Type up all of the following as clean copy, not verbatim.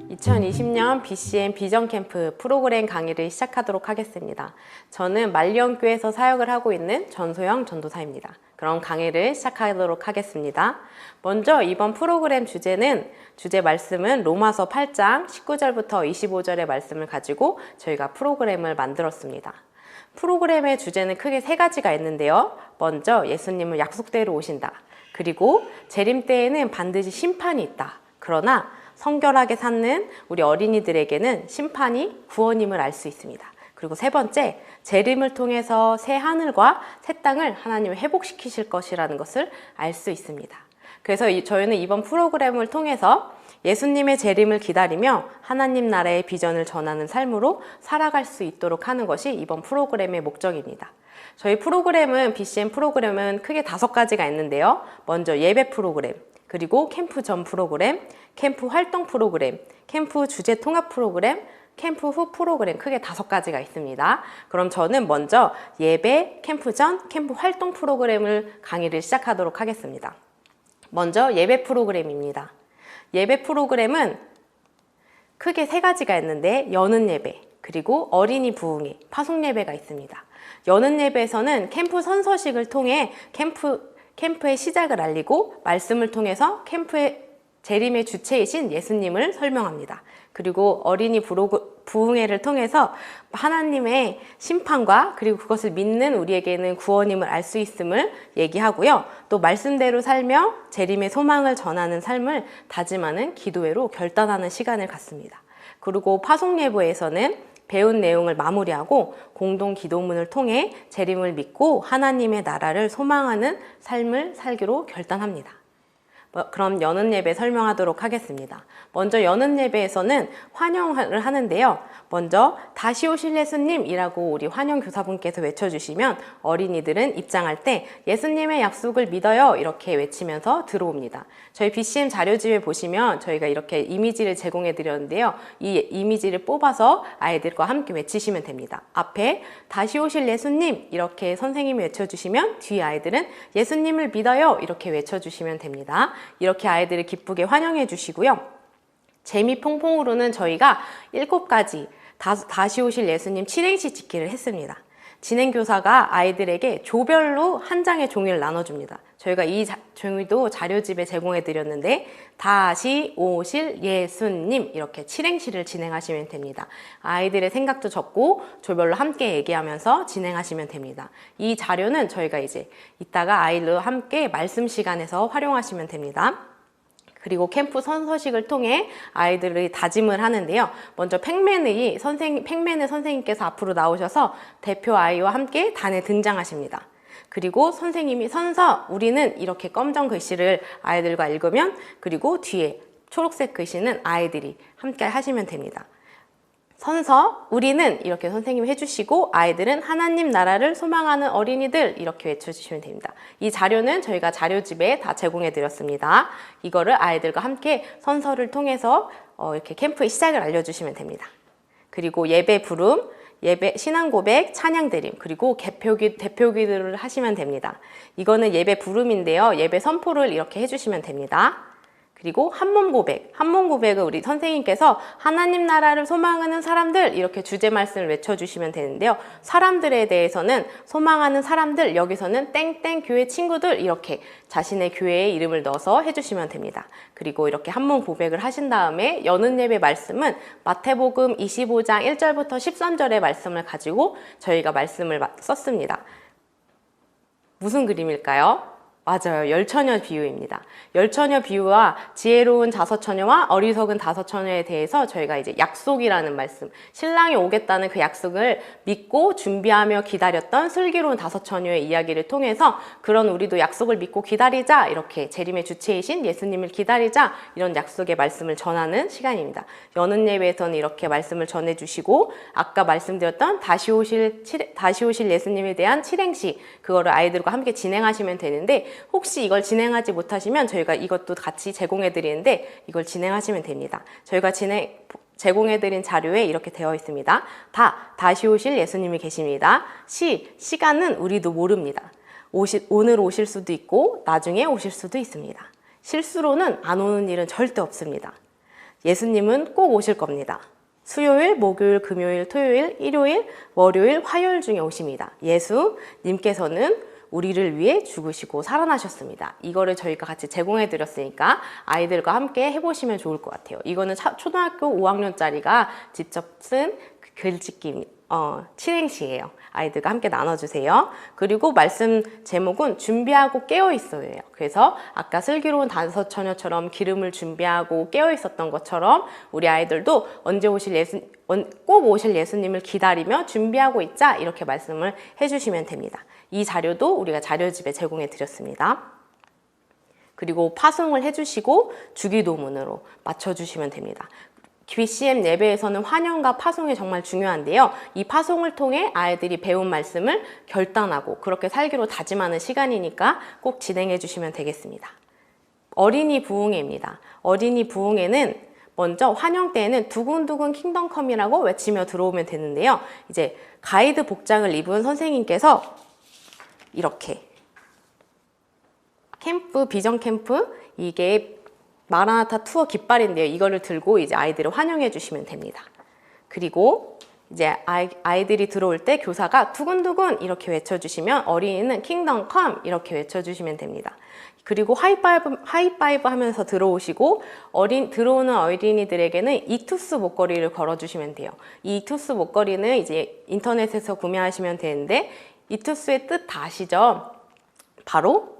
(2020년) BCM 비전 캠프 프로그램 강의를 시작하도록 하겠습니다. 저는 만리연교에서 사역을 하고 있는 전소영 전도사입니다. 그럼 강의를 시작하도록 하겠습니다. 먼저 이번 프로그램 주제 말씀은 로마서 8장 19절부터 25절의 말씀을 가지고 저희가 프로그램을 만들었습니다. 프로그램의 주제는 크게 세 가지가 있는데요. 먼저 예수님은 약속대로 오신다. 그리고 재림 때에는 반드시 심판이 있다. 그러나 성결하게 사는 우리 어린이들에게는 심판이 구원임을 알 수 있습니다. 그리고 세 번째, 재림을 통해서 새 하늘과 새 땅을 하나님이 회복시키실 것이라는 것을 알 수 있습니다. 그래서 저희는 이번 프로그램을 통해서 예수님의 재림을 기다리며 하나님 나라의 비전을 전하는 삶으로 살아갈 수 있도록 하는 것이 이번 프로그램의 목적입니다. 저희 프로그램은 BCM 프로그램은 크게 5가지가 있는데요. 먼저 예배 프로그램, 그리고 캠프 전 프로그램, 캠프 활동 프로그램, 캠프 주제 통합 프로그램, 캠프 후 프로그램 크게 5가지가 있습니다. 그럼 저는 먼저 예배, 캠프 전, 캠프 활동 프로그램을 강의를 시작하도록 하겠습니다. 먼저 예배 프로그램입니다. 예배 프로그램은 크게 3가지가 있는데 여는 예배, 그리고 어린이 부흥회, 파송 예배가 있습니다. 여는 예배에서는 캠프 선서식을 통해 캠프의 시작을 알리고 말씀을 통해서 캠프의 재림의 주체이신 예수님을 설명합니다. 그리고 어린이 부흥회를 통해서 하나님의 심판과 그리고 그것을 믿는 우리에게는 구원임을 알 수 있음을 얘기하고요. 또 말씀대로 살며 재림의 소망을 전하는 삶을 다짐하는 기도회로 결단하는 시간을 갖습니다. 그리고 파송 예배에서는 배운 내용을 마무리하고 공동 기도문을 통해 재림을 믿고 하나님의 나라를 소망하는 삶을 살기로 결단합니다. 그럼 여는 예배 설명하도록 하겠습니다. 먼저 여는 예배에서는 환영을 하는데요. 먼저 다시 오실 예수님이라고 우리 환영 교사분께서 외쳐주시면 어린이들은 입장할 때 예수님의 약속을 믿어요 이렇게 외치면서 들어옵니다. 저희 BCM 자료집에 보시면 저희가 이렇게 이미지를 제공해 드렸는데요. 이 이미지를 뽑아서 아이들과 함께 외치시면 됩니다. 앞에 다시 오실 예수님 이렇게 선생님이 외쳐주시면 뒤 아이들은 예수님을 믿어요 이렇게 외쳐주시면 됩니다. 이렇게 아이들을 기쁘게 환영해 주시고요. 재미 퐁퐁으로는 저희가 7가지 다시 오실 예수님 칠행시 짓기를 했습니다. 진행교사가 아이들에게 조별로 한 장의 종이를 나눠줍니다. 저희가 이 종이도 자료집에 제공해 드렸는데 다시 오실 예수님 이렇게 칠행시를 진행하시면 됩니다. 아이들의 생각도 적고 조별로 함께 얘기하면서 진행하시면 됩니다. 이 자료는 저희가 이제 이따가 아이들과 함께 말씀 시간에서 활용하시면 됩니다. 그리고 캠프 선서식을 통해 아이들의 다짐을 하는데요. 먼저 팩맨의 선생님께서 앞으로 나오셔서 대표 아이와 함께 단에 등장하십니다. 그리고 선생님이 우리는 이렇게 검정 글씨를 아이들과 읽으면 그리고 뒤에 초록색 글씨는 아이들이 함께 하시면 됩니다. 우리는 이렇게 선생님이 해주시고 아이들은 하나님 나라를 소망하는 어린이들 이렇게 외쳐주시면 됩니다. 이 자료는 저희가 자료집에 다 제공해 드렸습니다. 이거를 아이들과 함께 선서를 통해서 이렇게 캠프의 시작을 알려주시면 됩니다. 그리고 예배 부름, 예배 신앙 고백, 찬양 드림, 그리고 대표기도를 하시면 됩니다. 이거는 예배 부름인데요. 예배 선포를 이렇게 해주시면 됩니다. 그리고 한몸 고백은 우리 선생님께서 하나님 나라를 소망하는 사람들 이렇게 주제 말씀을 외쳐주시면 되는데요. 사람들에 대해서는 소망하는 사람들, 여기서는 땡땡 교회 친구들 이렇게 자신의 교회의 이름을 넣어서 해주시면 됩니다. 그리고 이렇게 한몸 고백을 하신 다음에 여는 예배 말씀은 마태복음 25장 1절부터 13절의 말씀을 가지고 저희가 말씀을 썼습니다. 무슨 그림일까요? 맞아요. 열처녀 비유입니다. 열처녀 비유와 지혜로운 5처녀와 어리석은 5처녀에 대해서 저희가 이제 약속이라는 말씀, 신랑이 오겠다는 그 약속을 믿고 준비하며 기다렸던 슬기로운 5처녀의 이야기를 통해서 그런 우리도 약속을 믿고 기다리자 이렇게 재림의 주체이신 예수님을 기다리자 이런 약속의 말씀을 전하는 시간입니다. 여는 예배에서는 이렇게 말씀을 전해주시고 아까 말씀드렸던 다시 오실 예수님에 대한 칠행시 그거를 아이들과 함께 진행하시면 되는데 혹시 이걸 진행하지 못하시면 저희가 이것도 같이 제공해 드리는데 이걸 진행하시면 됩니다. 저희가 제공해 드린 자료에 이렇게 되어 있습니다. 다시 오실 예수님이 계십니다. 시간은 우리도 모릅니다. 오늘 오실 수도 있고 나중에 오실 수도 있습니다. 실수로는 안 오는 일은 절대 없습니다. 예수님은 꼭 오실 겁니다. 수요일, 목요일, 금요일, 토요일, 일요일, 월요일, 화요일 중에 오십니다. 예수님께서는 우리를 위해 죽으시고 살아나셨습니다. 이거를 저희가 같이 제공해 드렸으니까 아이들과 함께 해보시면 좋을 것 같아요. 이거는 초등학교 5학년짜리가 직접 쓴 글짓기 칠행시예요. 아이들과 함께 나눠주세요. 그리고 말씀 제목은 준비하고 깨어있어예요. 그래서 아까 슬기로운 다섯처녀처럼 기름을 준비하고 깨어있었던 것처럼 우리 아이들도 꼭 오실 예수님을 기다리며 준비하고 있자, 이렇게 말씀을 해주시면 됩니다. 이 자료도 우리가 자료집에 제공해 드렸습니다. 그리고 파송을 해주시고 주기도문으로 맞춰주시면 됩니다. BCM 예배에서는 환영과 파송이 정말 중요한데요. 이 파송을 통해 아이들이 배운 말씀을 결단하고 그렇게 살기로 다짐하는 시간이니까 꼭 진행해 주시면 되겠습니다. 어린이 부흥회입니다. 어린이 부흥회는 먼저 환영 때에는 두근두근 킹덤컴이라고 외치며 들어오면 되는데요. 이제 가이드 복장을 입은 선생님께서 이렇게 비전 캠프, 이게 마라나타 투어 깃발인데요. 이거를 들고 이제 아이들을 환영해 주시면 됩니다. 그리고 이제 아이들이 들어올 때 교사가 두근두근 이렇게 외쳐주시면 어린이는 킹덤 컴 이렇게 외쳐주시면 됩니다. 그리고 하이파이브 하면서 들어오시고 들어오는 어린이들에게는 이투스 목걸이를 걸어주시면 돼요. 이 이투스 목걸이는 이제 인터넷에서 구매하시면 되는데 이투스의 뜻 다 아시죠? 바로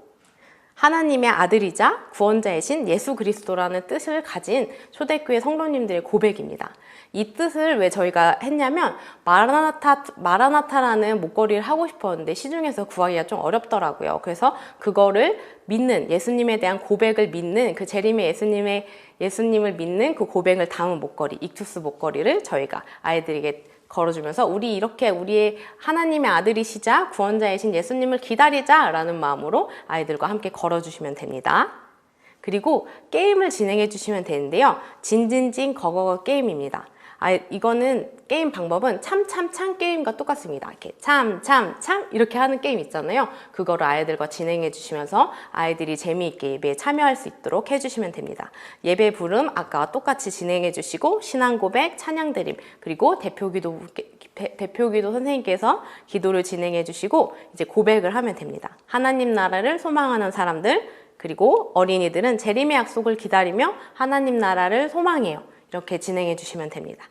하나님의 아들이자 구원자이신 예수 그리스도라는 뜻을 가진 초대교회 성도님들의 고백입니다. 이 뜻을 왜 저희가 했냐면 마라나타라는 목걸이를 하고 싶었는데 시중에서 구하기가 좀 어렵더라고요. 그래서 그거를 믿는, 예수님에 대한 고백을 믿는, 그 재림의 예수님을 믿는 그 고백을 담은 목걸이, 익투스 목걸이를 저희가 아이들에게 걸어주면서 우리의 하나님의 아들이시자 구원자이신 예수님을 기다리자 라는 마음으로 아이들과 함께 걸어주시면 됩니다. 그리고 게임을 진행해 주시면 되는데요. 진진진 거거거 게임입니다. 이거는 게임 방법은 참참참 게임과 똑같습니다. 이렇게 참참참 이렇게 하는 게임 있잖아요. 그거를 아이들과 진행해 주시면서 아이들이 재미있게 예배에 참여할 수 있도록 해주시면 됩니다. 예배 부름 아까와 똑같이 진행해 주시고 신앙 고백, 찬양 드림, 그리고 대표기도 선생님께서 기도를 진행해 주시고 이제 고백을 하면 됩니다. 하나님 나라를 소망하는 사람들, 그리고 어린이들은 재림의 약속을 기다리며 하나님 나라를 소망해요. 이렇게 진행해 주시면 됩니다.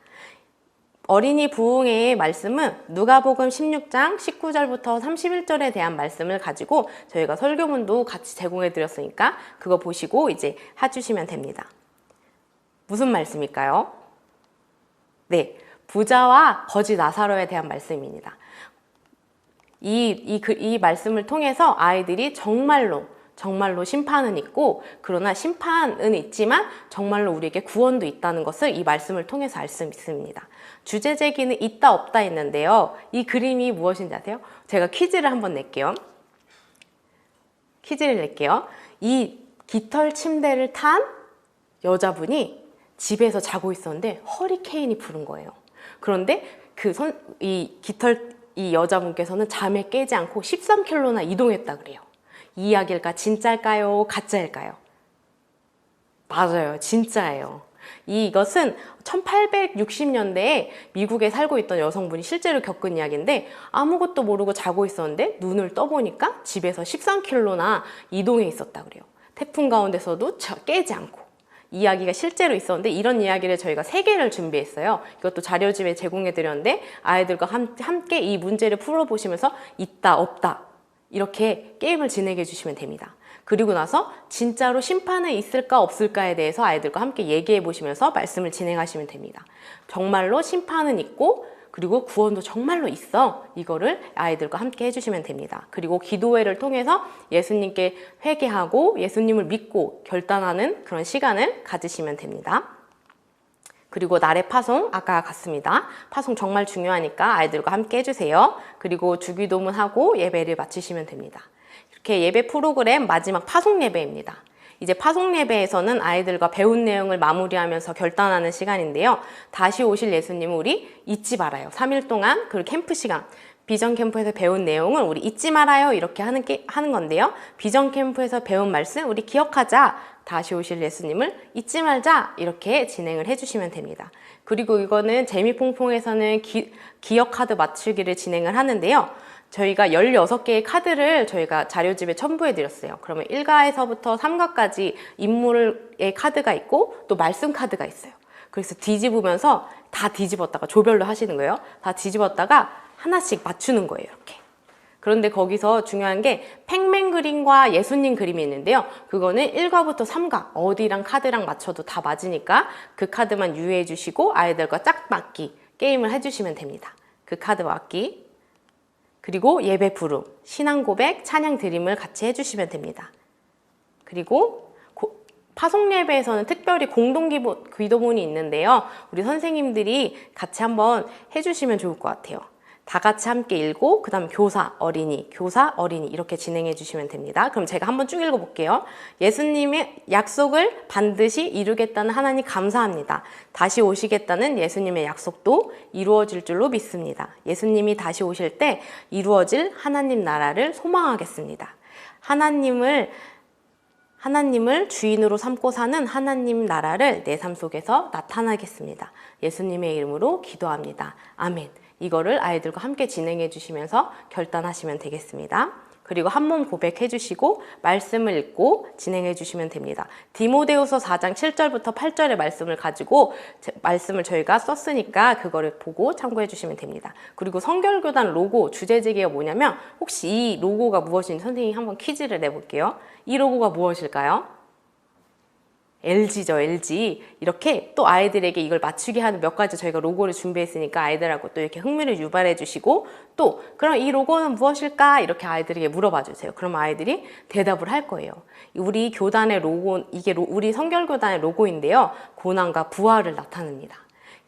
어린이 부흥회의 말씀은 누가복음 16장 19절부터 31절에 대한 말씀을 가지고 저희가 설교문도 같이 제공해 드렸으니까 그거 보시고 이제 해주시면 됩니다. 무슨 말씀일까요? 네, 부자와 거지 나사로에 대한 말씀입니다. 이 말씀을 통해서 아이들이 정말로 심판은 있고, 그러나 심판은 있지만 정말로 우리에게 구원도 있다는 것을 이 말씀을 통해서 알 수 있습니다. 주제 제기는 있다 없다 했는데요. 이 그림이 무엇인지 아세요? 제가 퀴즈를 한번 낼게요. 이 깃털 침대를 탄 여자분이 집에서 자고 있었는데 허리케인이 부른 거예요. 그런데 이 여자분께서는 잠에 깨지 않고 13km나 이동했다 그래요. 이 이야기가 진짜일까요? 가짜일까요? 맞아요. 진짜예요. 이것은 1860년대에 미국에 살고 있던 여성분이 실제로 겪은 이야기인데 아무것도 모르고 자고 있었는데 눈을 떠보니까 집에서 13km나 이동해 있었다 그래요. 태풍 가운데서도 깨지 않고. 이야기가 실제로 있었는데 이런 이야기를 저희가 3개를 준비했어요. 이것도 자료집에 제공해 드렸는데 아이들과 함께 이 문제를 풀어보시면서 있다 없다 이렇게 게임을 진행해 주시면 됩니다. 그리고 나서 진짜로 심판은 있을까 없을까에 대해서 아이들과 함께 얘기해 보시면서 말씀을 진행하시면 됩니다. 정말로 심판은 있고 그리고 구원도 정말로 있어. 이거를 아이들과 함께 해주시면 됩니다. 그리고 기도회를 통해서 예수님께 회개하고 예수님을 믿고 결단하는 그런 시간을 가지시면 됩니다. 그리고 날의 파송 아까 같습니다. 파송 정말 중요하니까 아이들과 함께 해주세요. 그리고 주기도문하고 예배를 마치시면 됩니다. 이렇게 예배 프로그램 마지막 파송 예배입니다. 이제 파송 예배에서는 아이들과 배운 내용을 마무리하면서 결단하는 시간인데요. 다시 오실 예수님을 우리 잊지 말아요. 3일 동안 그 캠프 시간 비전 캠프에서 배운 내용을 우리 잊지 말아요 이렇게 하는 건데요. 비전 캠프에서 배운 말씀 우리 기억하자, 다시 오실 예수님을 잊지 말자 이렇게 진행을 해주시면 됩니다. 그리고 이거는 재미퐁퐁에서는 기억 카드 맞추기를 진행을 하는데요. 저희가 16개의 카드를 저희가 자료집에 첨부해 드렸어요. 그러면 1가에서부터 3가까지 인물의 카드가 있고 또 말씀 카드가 있어요. 그래서 뒤집으면서 다 뒤집었다가 조별로 하시는 거예요. 다 뒤집었다가 하나씩 맞추는 거예요, 이렇게. 그런데 거기서 중요한 게 팩맨 그림과 예수님 그림이 있는데요. 그거는 1가부터 3가 어디랑 카드랑 맞춰도 다 맞으니까 그 카드만 유의해 주시고 아이들과 짝 맞기 게임을 해주시면 됩니다. 그 카드 맞기, 그리고 예배 부름, 신앙 고백, 찬양 드림을 같이 해주시면 됩니다. 그리고 파송 예배에서는 특별히 공동 기도문이 있는데요. 우리 선생님들이 같이 한번 해주시면 좋을 것 같아요. 다 같이 함께 읽고 그 다음 교사, 어린이 이렇게 진행해 주시면 됩니다. 그럼 제가 한번 쭉 읽어볼게요. 예수님의 약속을 반드시 이루겠다는 하나님 감사합니다. 다시 오시겠다는 예수님의 약속도 이루어질 줄로 믿습니다. 예수님이 다시 오실 때 이루어질 하나님 나라를 소망하겠습니다. 하나님을 주인으로 삼고 사는 하나님 나라를 내 삶 속에서 나타나겠습니다. 예수님의 이름으로 기도합니다. 아멘. 이거를 아이들과 함께 진행해 주시면서 결단하시면 되겠습니다. 그리고 한 몸 고백해 주시고 말씀을 읽고 진행해 주시면 됩니다. 디모데후서 4장 7절부터 8절의 말씀을 가지고 말씀을 저희가 썼으니까 그거를 보고 참고해 주시면 됩니다. 그리고 성결교단 로고 주제 제기가 뭐냐면 혹시 이 로고가 무엇인지 선생님이 한번 퀴즈를 내볼게요. 이 로고가 무엇일까요? LG죠, LG. 이렇게 또 아이들에게 이걸 맞추게 하는 몇 가지 저희가 로고를 준비했으니까 아이들하고 또 이렇게 흥미를 유발해 주시고 또 그럼 이 로고는 무엇일까? 이렇게 아이들에게 물어봐 주세요. 그럼 아이들이 대답을 할 거예요. 우리 교단의 로고, 이게 우리 성결교단의 로고인데요. 고난과 부활을 나타냅니다.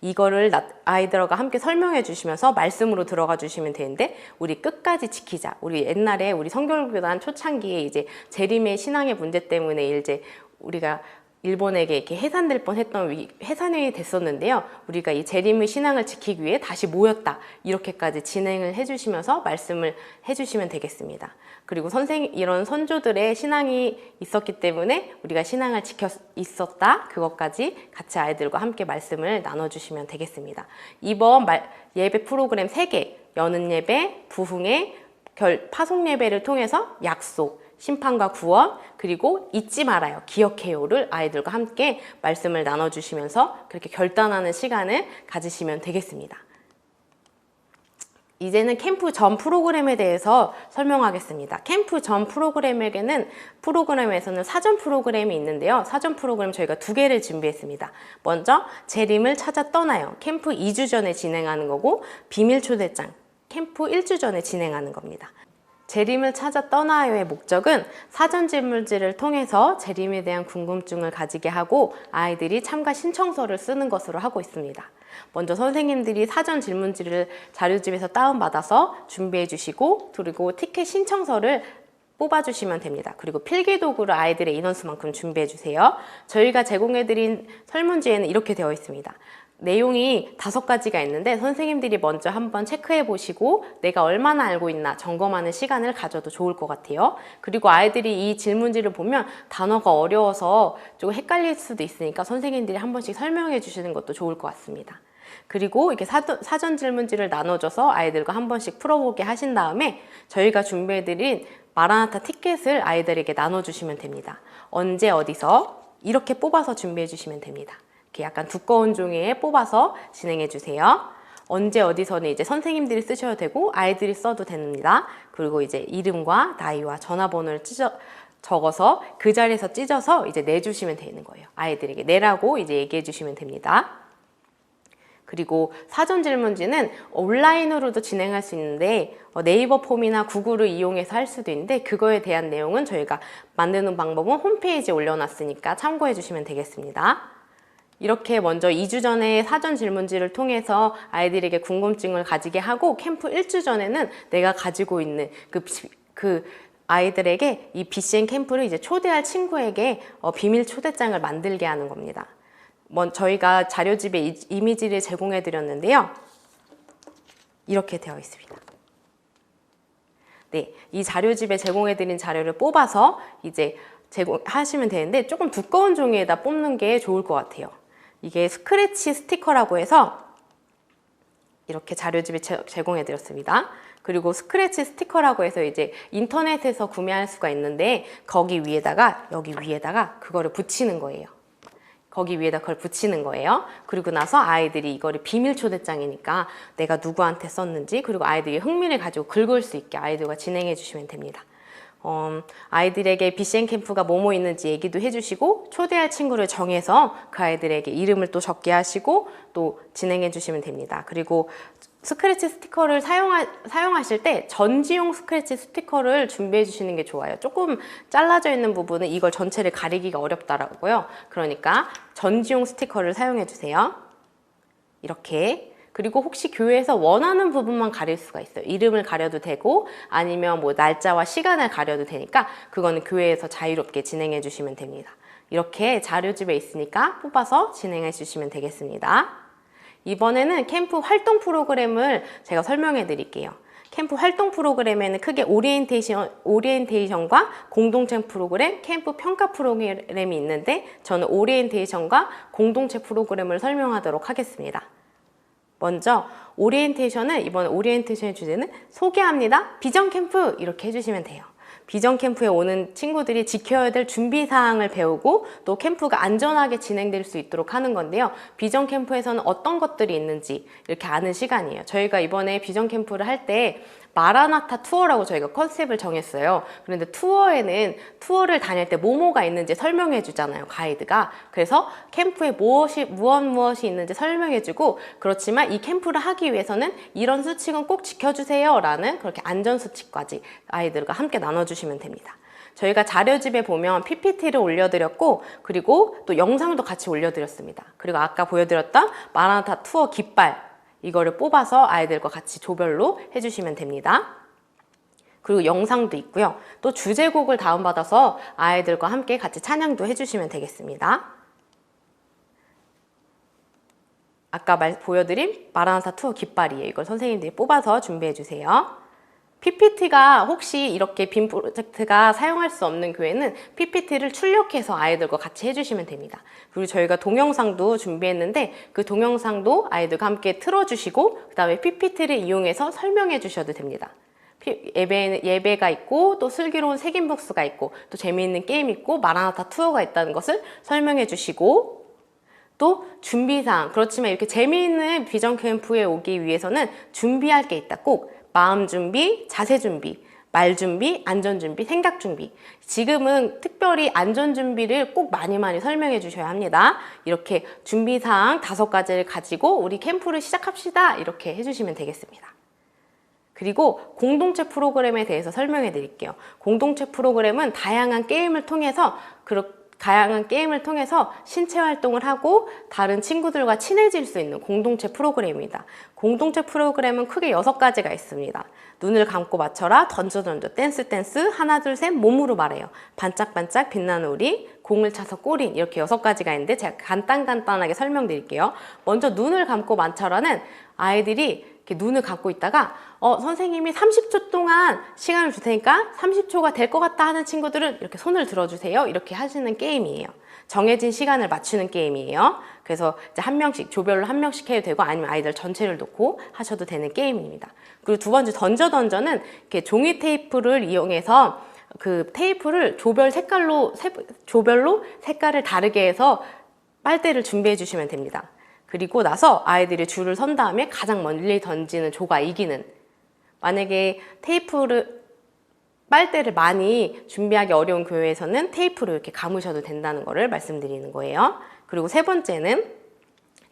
이거를 아이들과 함께 설명해 주시면서 말씀으로 들어가 주시면 되는데 우리 끝까지 지키자. 우리 옛날에 우리 성결교단 초창기에 이제 재림의 신앙의 문제 때문에 이제 우리가 일본에게 이렇게 해산될 뻔했던 해산이 됐었는데요. 우리가 이 재림의 신앙을 지키기 위해 다시 모였다. 이렇게까지 진행을 해주시면서 말씀을 해주시면 되겠습니다. 그리고 이런 선조들의 신앙이 있었기 때문에 우리가 신앙을 지켜 있었다. 그것까지 같이 아이들과 함께 말씀을 나눠주시면 되겠습니다. 이번 예배 프로그램 3개, 여는 예배, 부흥회, 파송 예배를 통해서 약속, 심판과 구원, 그리고 잊지 말아요, 기억해요를 아이들과 함께 말씀을 나눠주시면서 그렇게 결단하는 시간을 가지시면 되겠습니다. 이제는 캠프 전 프로그램에 대해서 설명하겠습니다. 캠프 전 프로그램에서는 사전 프로그램이 있는데요. 사전 프로그램 저희가 2개를 준비했습니다. 먼저 재림을 찾아 떠나요. 캠프 2주 전에 진행하는 거고 비밀 초대장 캠프 1주 전에 진행하는 겁니다. 재림을 찾아 떠나요의 목적은 사전 질문지를 통해서 재림에 대한 궁금증을 가지게 하고 아이들이 참가 신청서를 쓰는 것으로 하고 있습니다. 먼저 선생님들이 사전 질문지를 자료집에서 다운받아서 준비해 주시고 그리고 티켓 신청서를 뽑아주시면 됩니다. 그리고 필기도구를 아이들의 인원수만큼 준비해 주세요. 저희가 제공해드린 설문지에는 이렇게 되어 있습니다. 내용이 5가지가 있는데 선생님들이 먼저 한번 체크해 보시고 내가 얼마나 알고 있나 점검하는 시간을 가져도 좋을 것 같아요. 그리고 아이들이 이 질문지를 보면 단어가 어려워서 조금 헷갈릴 수도 있으니까 선생님들이 한 번씩 설명해 주시는 것도 좋을 것 같습니다. 그리고 이렇게 사전 질문지를 나눠줘서 아이들과 한 번씩 풀어보게 하신 다음에 저희가 준비해드린 마라나타 티켓을 아이들에게 나눠주시면 됩니다. 언제 어디서 이렇게 뽑아서 준비해 주시면 됩니다. 약간 두꺼운 종이에 뽑아서 진행해 주세요. 언제 어디서는 이제 선생님들이 쓰셔도 되고 아이들이 써도 됩니다. 그리고 이제 이름과 나이와 전화번호를 적어서 그 자리에서 찢어서 이제 내주시면 되는 거예요. 아이들에게 내라고 이제 얘기해 주시면 됩니다. 그리고 사전 질문지는 온라인으로도 진행할 수 있는데 네이버 폼이나 구글을 이용해서 할 수도 있는데 그거에 대한 내용은 저희가 만드는 방법은 홈페이지에 올려놨으니까 참고해 주시면 되겠습니다. 이렇게 먼저 2주 전에 사전 질문지를 통해서 아이들에게 궁금증을 가지게 하고 캠프 1주 전에는 내가 가지고 있는 그 아이들에게 이 BCN 캠프를 이제 초대할 친구에게 비밀 초대장을 만들게 하는 겁니다. 저희가 자료집에 이미지를 제공해 드렸는데요. 이렇게 되어 있습니다. 네, 이 자료집에 제공해드린 자료를 뽑아서 이제 제공하시면 되는데 조금 두꺼운 종이에다 뽑는 게 좋을 것 같아요. 이게 스크래치 스티커라고 해서 이렇게 자료집에 제공해드렸습니다. 그리고 스크래치 스티커라고 해서 이제 인터넷에서 구매할 수가 있는데 거기 위에다가 여기 위에다가 그거를 붙이는 거예요. 거기 위에다 그걸 붙이는 거예요. 그리고 나서 아이들이 이거를 비밀 초대장이니까 내가 누구한테 썼는지 그리고 아이들이 흥미를 가지고 긁을 수 있게 아이들과 진행해 주시면 됩니다. 아이들에게 BCN 캠프가 뭐뭐 있는지 얘기도 해주시고 초대할 친구를 정해서 그 아이들에게 이름을 또 적게 하시고 또 진행해 주시면 됩니다. 그리고 스크래치 스티커를 사용하실 때 전지용 스크래치 스티커를 준비해 주시는 게 좋아요. 조금 잘라져 있는 부분은 이걸 전체를 가리기가 어렵더라고요. 그러니까 전지용 스티커를 사용해 주세요. 이렇게. 그리고 혹시 교회에서 원하는 부분만 가릴 수가 있어요. 이름을 가려도 되고 아니면 뭐 날짜와 시간을 가려도 되니까 그거는 교회에서 자유롭게 진행해 주시면 됩니다. 이렇게 자료집에 있으니까 뽑아서 진행해 주시면 되겠습니다. 이번에는 캠프 활동 프로그램을 제가 설명해 드릴게요. 캠프 활동 프로그램에는 크게 오리엔테이션과 공동체 프로그램, 캠프 평가 프로그램이 있는데 저는 오리엔테이션과 공동체 프로그램을 설명하도록 하겠습니다. 먼저 오리엔테이션은 이번 오리엔테이션의 주제는 소개합니다. 비전 캠프 이렇게 해주시면 돼요. 비전 캠프에 오는 친구들이 지켜야 될 준비 사항을 배우고 또 캠프가 안전하게 진행될 수 있도록 하는 건데요. 비전 캠프에서는 어떤 것들이 있는지 이렇게 아는 시간이에요. 저희가 이번에 비전 캠프를 할 때 마라나타 투어라고 저희가 컨셉을 정했어요. 그런데 투어를 다닐 때 뭐뭐가 있는지 설명해 주잖아요, 가이드가. 그래서 캠프에 무엇이 있는지 설명해 주고, 그렇지만 이 캠프를 하기 위해서는 이런 수칙은 꼭 지켜주세요 라는 그렇게 안전수칙까지 아이들과 함께 나눠주시면 됩니다. 저희가 자료집에 보면 PPT를 올려드렸고 그리고 또 영상도 같이 올려드렸습니다. 그리고 아까 보여드렸던 마라나타 투어 깃발 이거를 뽑아서 아이들과 같이 조별로 해주시면 됩니다. 그리고 영상도 있고요. 또 주제곡을 다운받아서 아이들과 함께 같이 찬양도 해주시면 되겠습니다. 아까 보여드린 마라나타 투어 깃발이에요. 이걸 선생님들이 뽑아서 준비해주세요. PPT가 혹시 이렇게 빔 프로젝트가 사용할 수 없는 교회는 PPT를 출력해서 아이들과 같이 해주시면 됩니다. 그리고 저희가 동영상도 준비했는데 그 동영상도 아이들과 함께 틀어주시고 그 다음에 PPT를 이용해서 설명해 주셔도 됩니다. 예배가 있고 또 슬기로운 색인복수가 있고 또 재미있는 게임이 있고 마라나타 투어가 있다는 것을 설명해 주시고 또 준비사항, 그렇지만 이렇게 재미있는 비전 캠프에 오기 위해서는 준비할 게 있다. 꼭 마음 준비, 자세 준비, 말 준비, 안전 준비, 생각 준비. 지금은 특별히 안전 준비를 꼭 많이 설명해 주셔야 합니다. 이렇게 준비사항 5가지를 가지고 우리 캠프를 시작합시다. 이렇게 해주시면 되겠습니다. 그리고 공동체 프로그램에 대해서 설명해 드릴게요. 공동체 프로그램은 다양한 게임을 통해서 신체 활동을 하고 다른 친구들과 친해질 수 있는 공동체 프로그램입니다. 공동체 프로그램은 크게 6가지가 있습니다. 눈을 감고 맞춰라, 던져, 댄스, 하나, 둘, 셋, 몸으로 말해요. 반짝반짝 빛나는 우리, 공을 차서 골인, 이렇게 6가지가 있는데 제가 간단하게 설명드릴게요. 먼저 눈을 감고 맞춰라는 아이들이 이렇게 눈을 감고 있다가 선생님이 30초 동안 시간을 줄 테니까 30초가 될 것 같다 하는 친구들은 이렇게 손을 들어주세요. 이렇게 하시는 게임이에요. 정해진 시간을 맞추는 게임이에요. 그래서 이제 한 명씩, 조별로 한 명씩 해도 되고 아니면 아이들 전체를 놓고 하셔도 되는 게임입니다. 그리고 두 번째 던져는 이렇게 종이 테이프를 이용해서 그 테이프를 조별로 색깔을 다르게 해서 빨대를 준비해 주시면 됩니다. 그리고 나서 아이들이 줄을 선 다음에 가장 멀리 던지는 조가 이기는. 만약에 빨대를 많이 준비하기 어려운 교회에서는 테이프로 이렇게 감으셔도 된다는 거를 말씀드리는 거예요. 그리고 세 번째는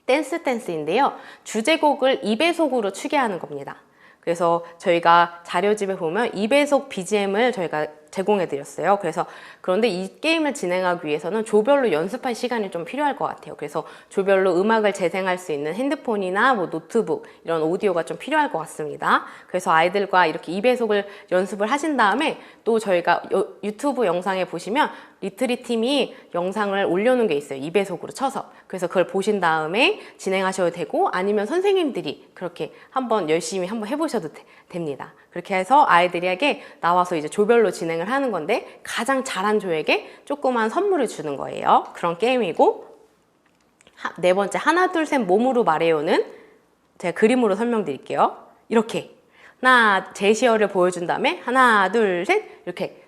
댄스인데요. 주제곡을 2배속으로 추게 하는 겁니다. 그래서 저희가 자료집에 보면 2배속 BGM을 저희가 제공해 드렸어요. 그런데 이 게임을 진행하기 위해서는 조별로 연습할 시간이 좀 필요할 것 같아요. 그래서 조별로 음악을 재생할 수 있는 핸드폰이나 뭐 노트북 이런 오디오가 좀 필요할 것 같습니다. 그래서 아이들과 이렇게 2배속을 연습을 하신 다음에 또 저희가 유튜브 영상에 보시면 리트리 팀이 영상을 올려놓은 게 있어요. 2배속으로 쳐서. 그래서 그걸 보신 다음에 진행하셔도 되고 아니면 선생님들이 그렇게 열심히 한번 해보셔도 됩니다. 그렇게 해서 아이들에게 나와서 이제 조별로 진행을 하는 건데 가장 잘한 조에게 조그만 선물을 주는 거예요. 그런 게임이고, 네 번째, 하나 둘 셋 몸으로 말해요는 제가 그림으로 설명드릴게요. 이렇게 제시어를 보여준 다음에 하나 둘 셋 이렇게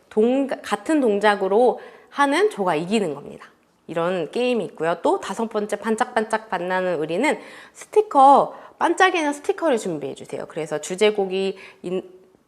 같은 동작으로 하는 조가 이기는 겁니다. 이런 게임이 있고요. 또 5번째, 반짝반짝 빛나는 의리는 반짝이는 스티커를 준비해 주세요. 그래서 주제곡이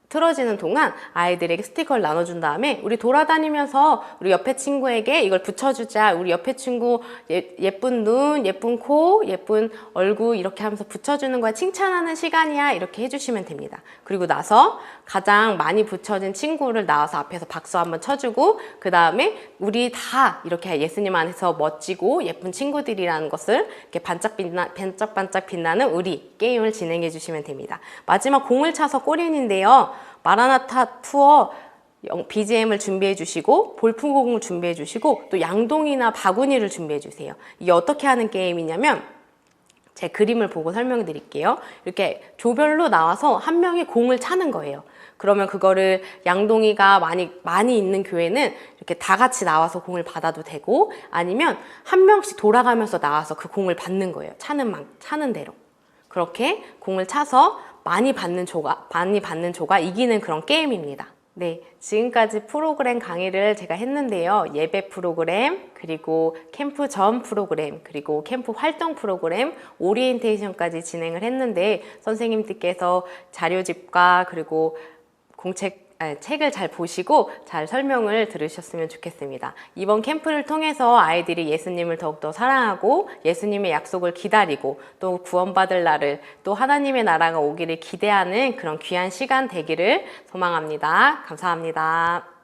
틀어지는 동안 아이들에게 스티커를 나눠준 다음에 우리 돌아다니면서 우리 옆에 친구에게 이걸 붙여주자. 우리 옆에 친구 예쁜 눈, 예쁜 코, 예쁜 얼굴 이렇게 하면서 붙여주는 거야. 칭찬하는 시간이야. 이렇게 해주시면 됩니다. 그리고 나서 가장 많이 붙여진 친구를 나와서 앞에서 박수 한번 쳐주고 그 다음에 우리 다 이렇게 예수님 안에서 멋지고 예쁜 친구들이라는 것을 이렇게 반짝반짝 빛나는 우리 게임을 진행해 주시면 됩니다. 마지막 공을 차서 골인인데요. 마라나타 투어 BGM을 준비해 주시고 볼품공을 준비해 주시고 또 양동이나 바구니를 준비해 주세요. 이게 어떻게 하는 게임이냐면 제 그림을 보고 설명해 드릴게요. 이렇게 조별로 나와서 한 명이 공을 차는 거예요. 그러면 그거를 양동이가 많이 있는 교회는 이렇게 다 같이 나와서 공을 받아도 되고 아니면 한 명씩 돌아가면서 나와서 그 공을 받는 거예요. 차는 대로. 그렇게 공을 차서 많이 받는 조가 이기는 그런 게임입니다. 네, 지금까지 프로그램 강의를 제가 했는데요. 예배 프로그램, 그리고 캠프 전 프로그램, 그리고 캠프 활동 프로그램, 오리엔테이션까지 진행을 했는데 선생님들께서 자료집과 그리고 책을 잘 보시고 잘 설명을 들으셨으면 좋겠습니다. 이번 캠프를 통해서 아이들이 예수님을 더욱더 사랑하고 예수님의 약속을 기다리고 또 구원받을 날을 또 하나님의 나라가 오기를 기대하는 그런 귀한 시간 되기를 소망합니다. 감사합니다.